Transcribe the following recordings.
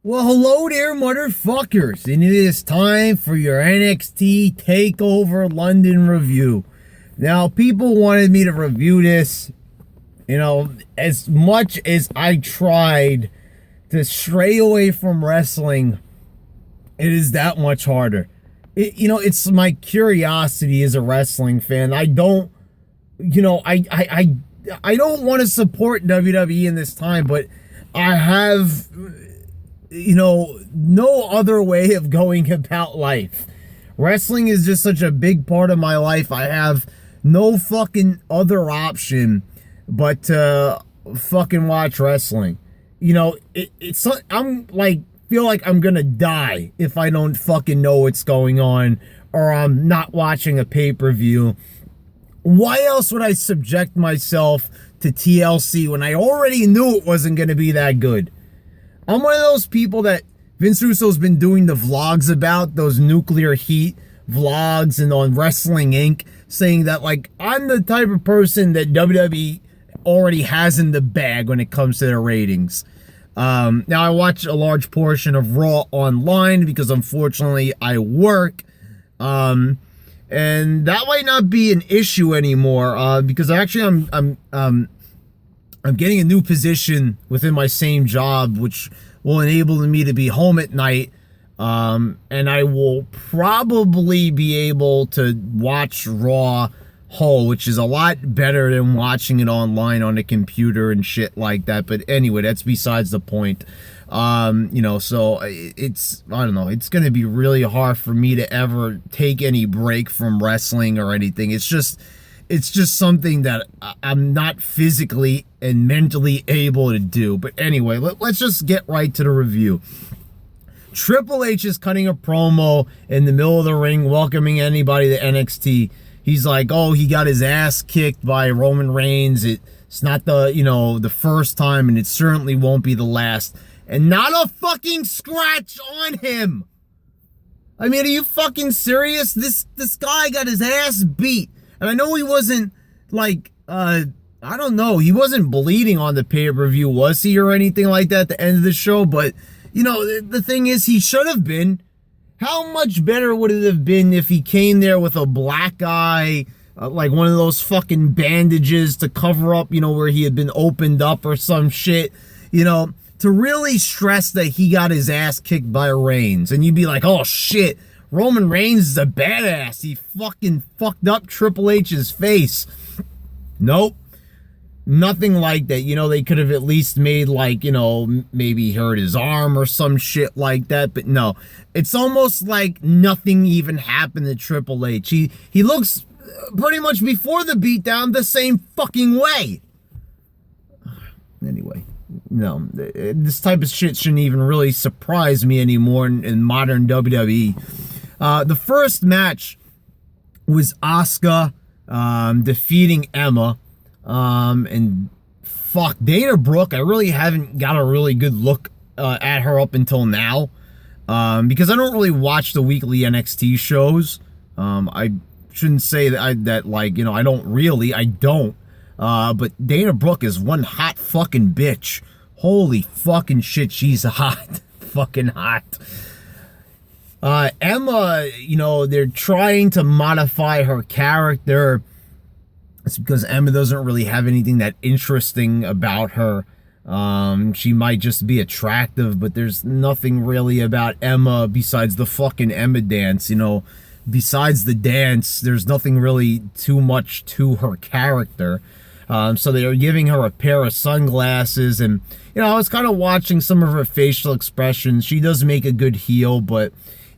Well, hello there, motherfuckers, and it is time for your NXT Takeover London review. Now, people wanted me to review this, as much as I tried to stray away from wrestling, it is that much harder. It's my curiosity as a wrestling fan. I don't want to support WWE in this time, but I have no other way of going about life. Wrestling is just such a big part of my life. I have no fucking other option but to fucking watch wrestling. I'm like, feel like I'm gonna die if I don't fucking know what's going on or I'm not watching a pay-per-view. Why else would I subject myself to TLC when I already knew it wasn't gonna be that good? I'm one of those people that Vince Russo's been doing the vlogs about, those nuclear heat vlogs and on Wrestling Inc., saying that, like, I'm the type of person that WWE already has in the bag when it comes to their ratings. Now, I watch a large portion of Raw online because, unfortunately, I work. And that might not be an issue anymore because actually I'm getting a new position within my same job, which will enable me to be home at night. And I will probably be able to watch Raw whole, which is a lot better than watching it online on a computer and shit like that. But anyway, that's besides the point. So it's, I don't know, it's going to be really hard for me to ever take any break from wrestling or anything. It's just something that I'm not physically and mentally able to do. But anyway, let's just get right to the review. Triple H is cutting a promo in the middle of the ring, welcoming anybody to NXT. He's like, oh, he got his ass kicked by Roman Reigns. It's not the first time, and it certainly won't be the last. And not a fucking scratch on him. I mean, are you fucking serious? This guy got his ass beat. And I know he wasn't, like, I don't know, he wasn't bleeding on the pay-per-view, was he, or anything like that at the end of the show? But, the thing is, he should have been. How much better would it have been if he came there with a black eye, like one of those fucking bandages to cover up, where he had been opened up or some shit, to really stress that he got his ass kicked by Reigns. And you'd be like, oh, shit. Roman Reigns is a badass. He fucking fucked up Triple H's face. Nope. Nothing like that. They could have at least made, like, maybe hurt his arm or some shit like that. But no. It's almost like nothing even happened to Triple H. He looks pretty much before the beatdown the same fucking way. Anyway. No. This type of shit shouldn't even really surprise me anymore in modern WWE. The first match was Asuka defeating Emma. And fuck, Dana Brooke, I really haven't got a really good look at her up until now. Because I don't really watch the weekly NXT shows. I shouldn't say that I don't. But Dana Brooke is one hot fucking bitch. Holy fucking shit, she's hot. Fucking hot. Emma, they're trying to modify her character. It's because Emma doesn't really have anything that interesting about her. She might just be attractive, but there's nothing really about Emma besides the fucking Emma dance, Besides the dance, there's nothing really too much to her character. So they are giving her a pair of sunglasses, and, I was kind of watching some of her facial expressions. She does make a good heel, but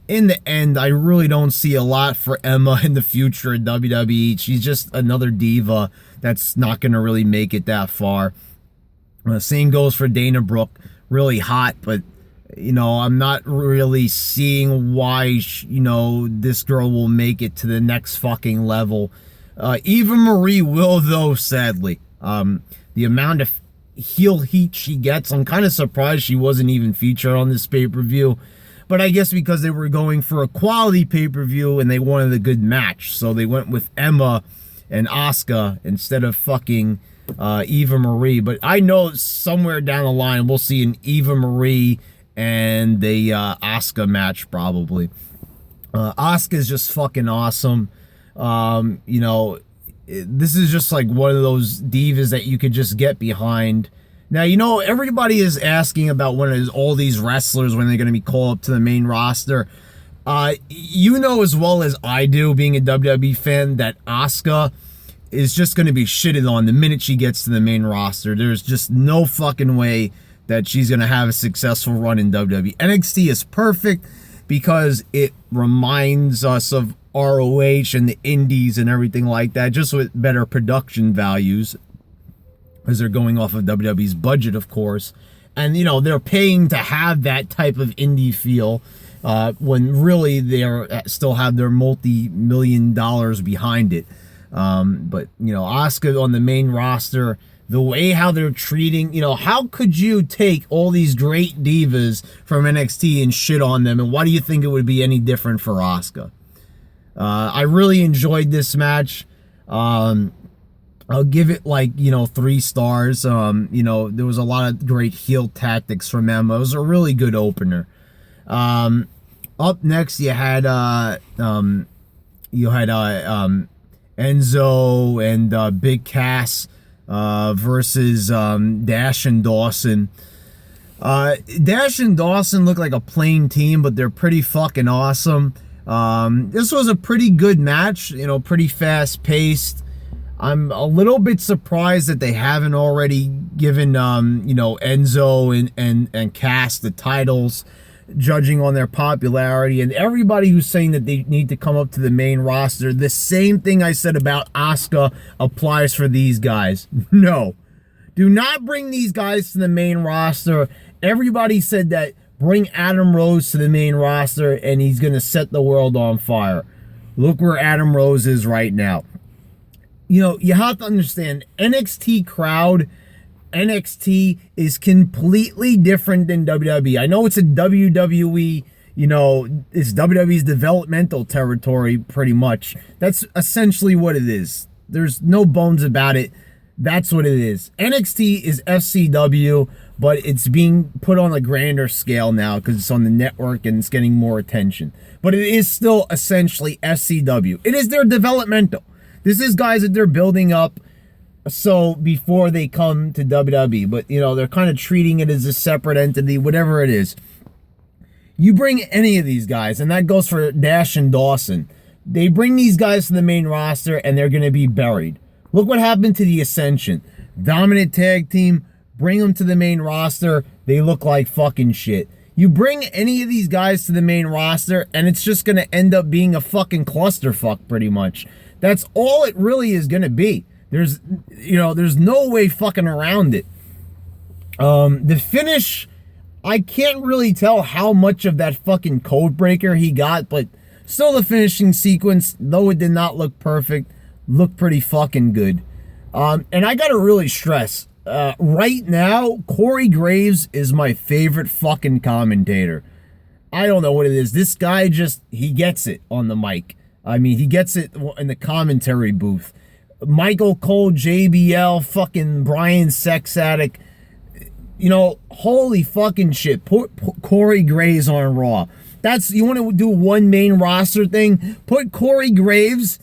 in the end, I really don't see a lot for Emma in the future in WWE. She's just another diva that's not going to really make it that far. Same goes for Dana Brooke. Really hot, but, I'm not really seeing why, this girl will make it to the next fucking level. Eva Marie will, though, sadly. The amount of heel heat she gets, I'm kind of surprised she wasn't even featured on this pay-per-view. But I guess because they were going for a quality pay-per-view and they wanted a good match. So they went with Emma and Asuka instead of fucking Eva Marie. But I know somewhere down the line we'll see an Eva Marie and the Asuka match probably. Asuka's just fucking awesome. You know, this is just like one of those divas that you could just get behind. Now, you know, everybody is asking about when is all these wrestlers, when they're going to be called up to the main roster. You know as well as I do, being a WWE fan, that Asuka is just going to be shitted on the minute she gets to the main roster. There's just no fucking way that she's going to have a successful run in WWE. NXT is perfect because it reminds us of ROH and the indies and everything like that, just with better production values, because they're going off of WWE's budget, of course. And, you know, they're paying to have that type of indie feel when really they still have their multi-million dollars behind it. But, you know, Asuka on the main roster, the way how they're treating, you know, how could you take all these great divas from NXT and shit on them? And why do you think it would be any different for Asuka? I really enjoyed this match. I'll give it like, you know, 3 stars. You know, there was a lot of great heel tactics from Emma. It was a really good opener. Up next, you had Enzo and Big Cass versus Dash and Dawson. Dash and Dawson look like a plain team, but they're pretty fucking awesome. This was a pretty good match, you know, pretty fast paced. I'm a little bit surprised that they haven't already given you know, Enzo and Cass the titles, judging on their popularity. And everybody who's saying that they need to come up to the main roster, the same thing I said about Asuka applies for these guys. No, do not bring these guys to the main roster. Everybody said that bring Adam Rose to the main roster and he's gonna set the world on fire. Look where Adam Rose is right now. You know, you have to understand, NXT crowd, NXT is completely different than WWE. I know it's a WWE, you know, it's WWE's developmental territory pretty much. That's essentially what it is. There's no bones about it. That's what it is. NXT is FCW, but it's being put on a grander scale now because it's on the network and it's getting more attention. But it is still essentially FCW. It is their developmental. This is guys that they're building up so before they come to WWE. But, you know, they're kind of treating it as a separate entity, whatever it is. You bring any of these guys, and that goes for Dash and Dawson. They bring these guys to the main roster, and they're going to be buried. Look what happened to the Ascension. Dominant tag team, bring them to the main roster, they look like fucking shit. You bring any of these guys to the main roster, and it's just going to end up being a fucking clusterfuck, pretty much. That's all it really is going to be. There's, you know, there's no way fucking around it. The finish, I can't really tell how much of that fucking code breaker he got, but still the finishing sequence, though it did not look perfect, looked pretty fucking good. And I gotta really stress, right now, Corey Graves is my favorite fucking commentator. I don't know what it is. This guy just, he gets it on the mic. I mean, he gets it in the commentary booth. Michael Cole, JBL, fucking Brian Sex Addict. You know, holy fucking shit. Put Corey Graves on Raw. That's, you want to do one main roster thing? Put Corey Graves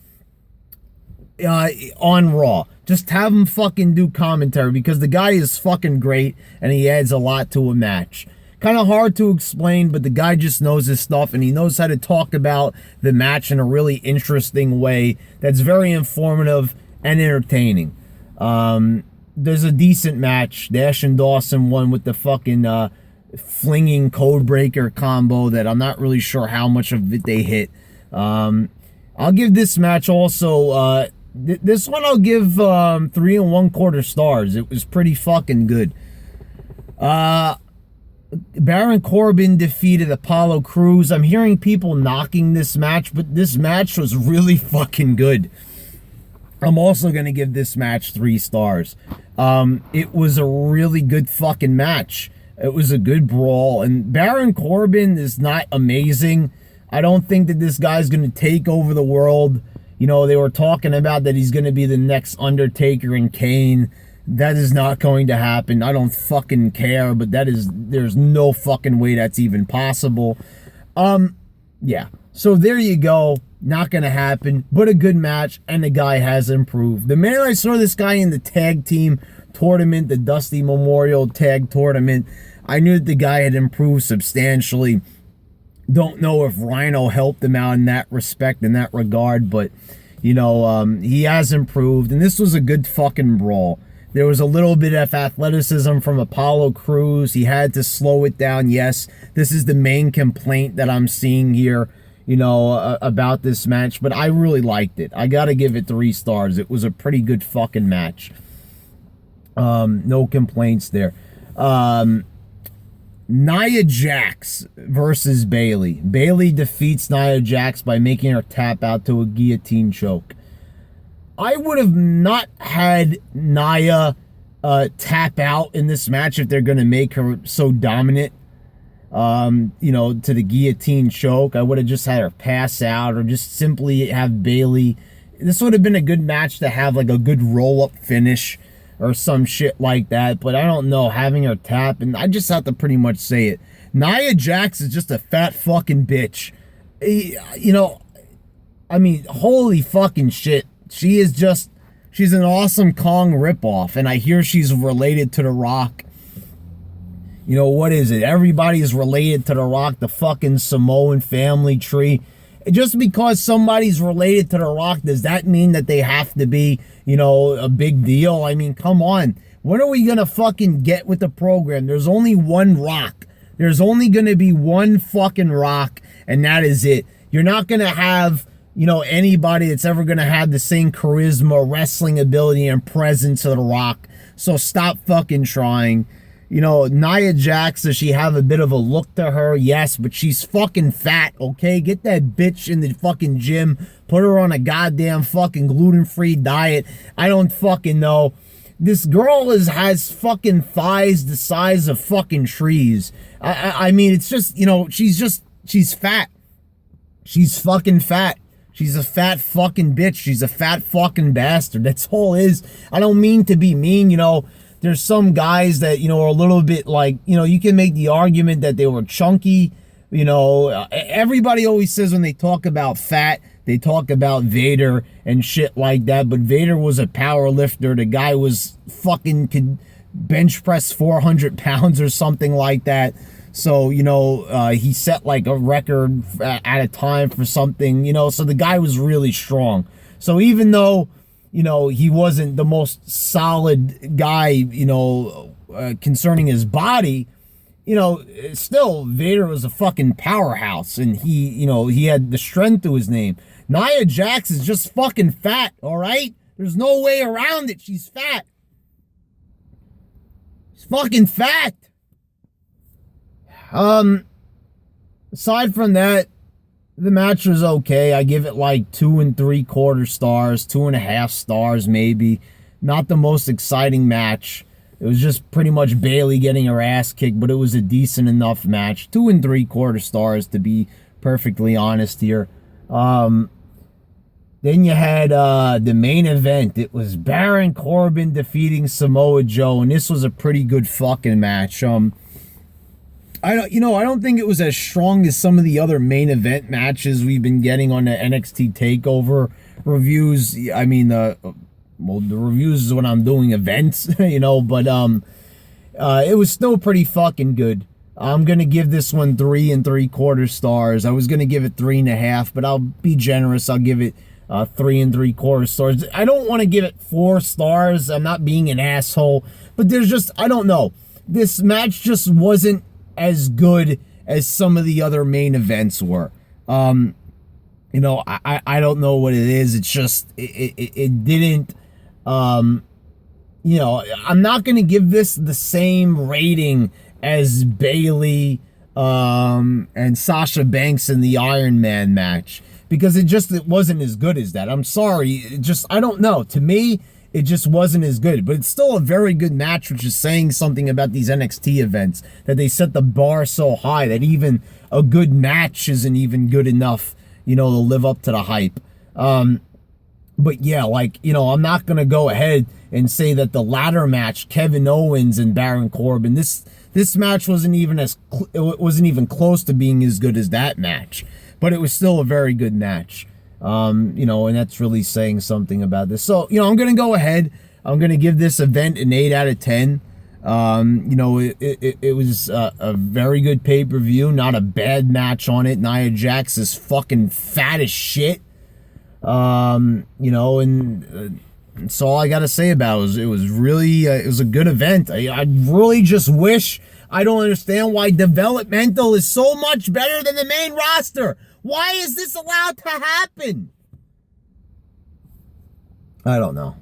on Raw. Just have him fucking do commentary because the guy is fucking great and he adds a lot to a match. Kind of hard to explain, but the guy just knows his stuff and he knows how to talk about the match in a really interesting way that's very informative and entertaining. There's a decent match. Dash and Dawson won with the fucking flinging codebreaker combo that I'm not really sure how much of it they hit. I'll give this match also, this one I'll give 3 1/4 stars. It was pretty fucking good. Baron Corbin defeated Apollo Crews. I'm hearing people knocking this match, but this match was really fucking good. I'm also going to give this match 3 stars. It was a really good fucking match. It was a good brawl, and Baron Corbin is not amazing. I don't think that this guy's going to take over the world. You know, they were talking about that he's going to be the next Undertaker and Kane. That is not going to happen. I don't fucking care, but there's no fucking way that's even possible. Yeah. So there you go. Not gonna happen, but a good match, and the guy has improved. The minute I saw this guy in the tag team tournament, the Dusty Memorial Tag Tournament, I knew that the guy had improved substantially. Don't know if Rhino helped him out in that respect, in that regard, but, you know, he has improved, and this was a good fucking brawl. There was a little bit of athleticism from Apollo Crews. He had to slow it down. Yes, this is the main complaint that I'm seeing here, you know, about this match, but I really liked it. I gotta give it 3 stars. It was a pretty good fucking match. No complaints there. Nia Jax versus Bayley. Bayley defeats Nia Jax by making her tap out to a guillotine choke. I would have not had Nia tap out in this match if they're going to make her so dominant, you know, to the guillotine choke. I would have just had her pass out or just simply have Bayley. This would have been a good match to have, like a good roll-up finish or some shit like that, but I don't know, having her tap, and I just have to pretty much say it. Nia Jax is just a fat fucking bitch. You know, I mean, holy fucking shit. She's an awesome Kong ripoff, and I hear she's related to The Rock. You know, what is it? Everybody's related to The Rock, the fucking Samoan family tree. Just because somebody's related to The Rock, does that mean that they have to be, you know, a big deal? I mean, come on. When are we gonna fucking get with the program? There's only one Rock. There's only gonna be one fucking Rock, and that is it. You're not gonna have, you know, anybody that's ever gonna have the same charisma, wrestling ability, and presence of The Rock. So stop fucking trying. You know, Nia Jax, does she have a bit of a look to her? Yes, but she's fucking fat, okay? Get that bitch in the fucking gym. Put her on a goddamn fucking gluten-free diet. I don't fucking know. This girl has fucking thighs the size of fucking trees. I mean, it's just, you know, she's fat. She's fucking fat. She's a fat fucking bitch. She's a fat fucking bastard. That's all it is. I don't mean to be mean, you know. There's some guys that, you know, are a little bit like, you know, you can make the argument that they were chunky. You know, everybody always says when they talk about fat, they talk about Vader and shit like that. But Vader was a power lifter. The guy was fucking could bench press 400 pounds or something like that. So, you know, he set like a record at a time for something, you know, so the guy was really strong. So even though, you know, he wasn't the most solid guy, you know, concerning his body, you know, still Vader was a fucking powerhouse, and he, you know, he had the strength to his name. Nia Jax is just fucking fat, all right? There's no way around it. She's fat. She's fucking fat. Aside from that, the match was okay. I give it like 2 3/4 stars, 2.5 stars maybe. Not the most exciting match. It was just pretty much Bayley getting her ass kicked, but it was a decent enough match. 2 3/4 stars, to be perfectly honest here. Then you had the main event. It was Baron Corbin defeating Samoa Joe, and this was a pretty good fucking match. I don't think it was as strong as some of the other main event matches we've been getting on the NXT Takeover reviews. I mean, the reviews is when I'm doing events, you know, but it was still pretty fucking good. I'm gonna give this one 3 3/4 stars. I was gonna give it 3.5, but I'll be generous. I'll give it 3 3/4 stars. I don't want to give it 4 stars. I'm not being an asshole, but there's just, I don't know. This match just wasn't as good as some of the other main events were. You know, I don't know what it is. It's just, it didn't, you know, I'm not going to give this the same rating as Bayley, and Sasha Banks in the Iron Man match, because it wasn't as good as that. I'm sorry. I don't know. To me, it just wasn't as good, but it's still a very good match, which is saying something about these NXT events, that they set the bar so high that even a good match isn't even good enough, you know, to live up to the hype. But yeah, like, you know, I'm not gonna go ahead and say that the ladder match, Kevin Owens and Baron Corbin, this match wasn't even it wasn't even close to being as good as that match, but it was still a very good match. You know, and that's really saying something about this. So, you know, I'm gonna go ahead. I'm gonna give this event an 8 out of 10. You know, it was a very good pay-per-view, not a bad match on it. Nia Jax is fucking fat as shit. You know, and that's all I gotta say about it. It was really, it was a good event. I really just wish, I don't understand why developmental is so much better than the main roster. Why is this allowed to happen? I don't know.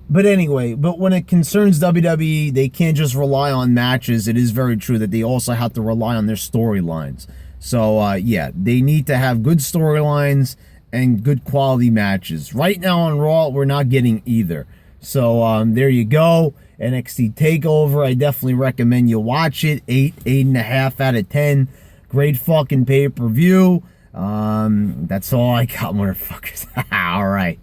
But anyway, but when it concerns WWE, they can't just rely on matches. It is very true that they also have to rely on their storylines. So, yeah, they need to have good storylines and good quality matches. Right now on Raw, we're not getting either. So, there you go. NXT TakeOver. I definitely recommend you watch it. 8.5 out of 10. Great fucking pay-per-view. That's all I got, motherfuckers. All right.